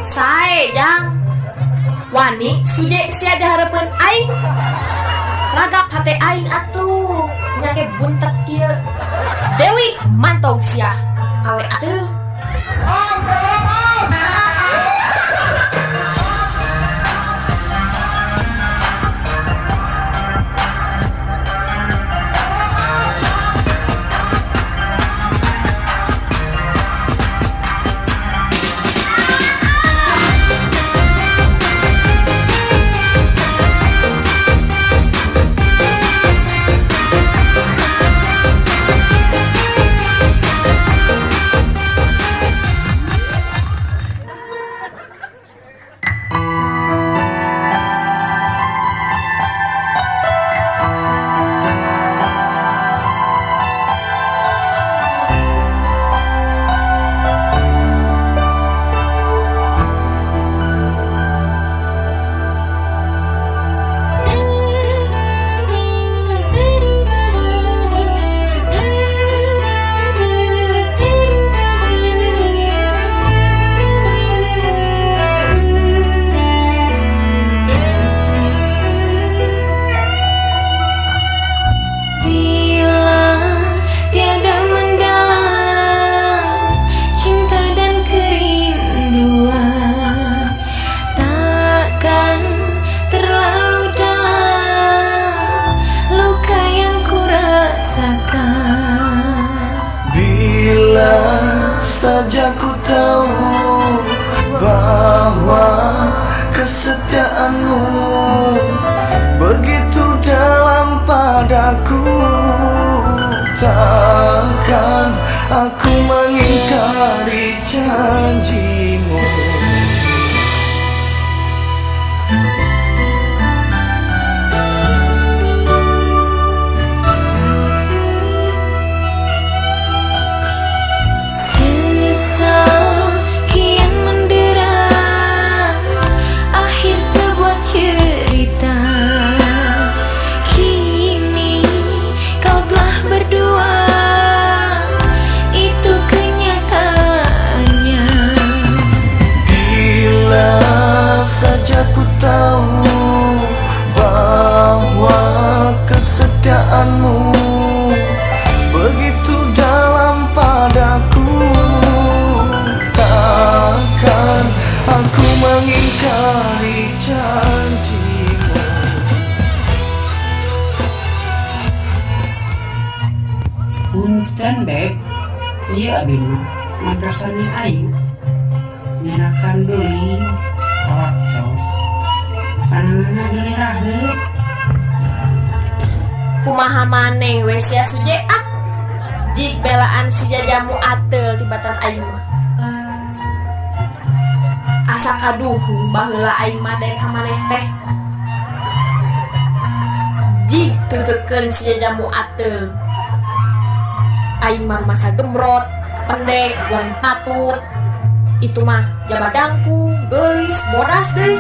Sae jang wani suje sia dihareupeun aing lagak hate aing atuh nyake buntet kieu Dewi mantau sia awe atuh. Saja ku tahu bahwa kesetiaanmu begitu dalam padaku, takkan aku mengingkari janjimu. Ku tahu bahwa kesetiaanmu begitu dalam padaku, takkan aku mengingkari janjimu. Punten beb, iya abdi mah madrasahnya aing nyanakan deui waktos pananganna deui raheut. Kumaha maneh we sia suje jig belaan si jajamu atel tibatan aing mah asa kaduhung baheula aing mah daek ka maneh teh jig tuteukeun si jajamu atel aing mah masa gemrot pendek lain patut itu mah jabadangku geulis bodas deui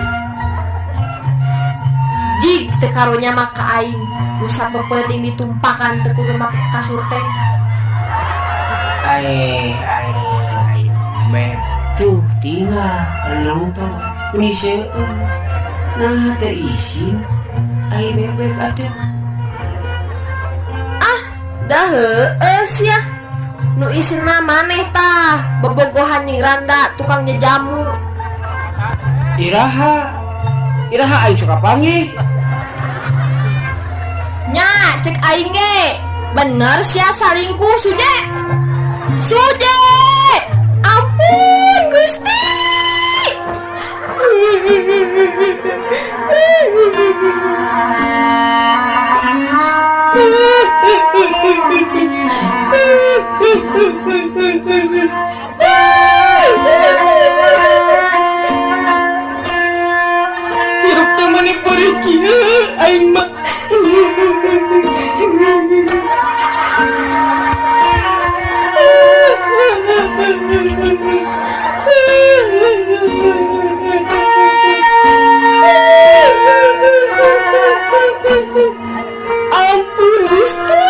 jig teu karunya mah ka aing nu sapeuting ditumpakan teu kudu make kasur teh. Ai beb tuh tinggal nonton miseueun nah teu isin ai beb atuh. Dah heueuh sia nu isina maneh tah bobogohan ning randa tukang jamu. Iraha aing suka panggih. Nya cek aing ge bener sia salingkuh suje ampun Gusti. Hirup teh maneh perih kieu aing mah. Ampun Gusti.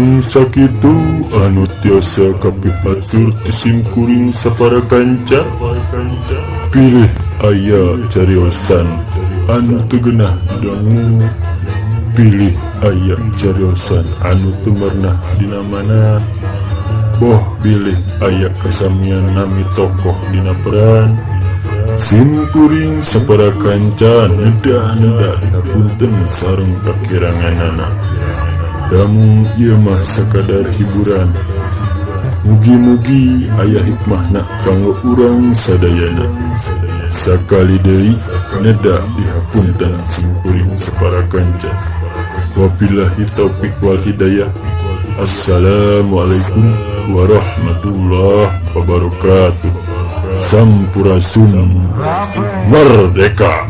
Sareng sakitu anu tiasa kabeh atur tisim kuring sapara kanca. Pilih aya cariosan anu teu geunah dangu. Pilih aya cariosan anu teu meunah dina mana. Boh bilih aya kasamian nami tokoh dina peran. Sim kuring sapara kanca neda-neda dihapunten sareng kakiranganana. Damu ieu mah sakadar hiburan. Mugi-mugi aya hikmahna kanggo urang sadayana. Sakali deui neda dihapunten sim kuring sapara kanca. Wabillahi taufik wal hidayah. Assalamualaikum warahmatullahi wabarakatuh. Sampurasun merdeka.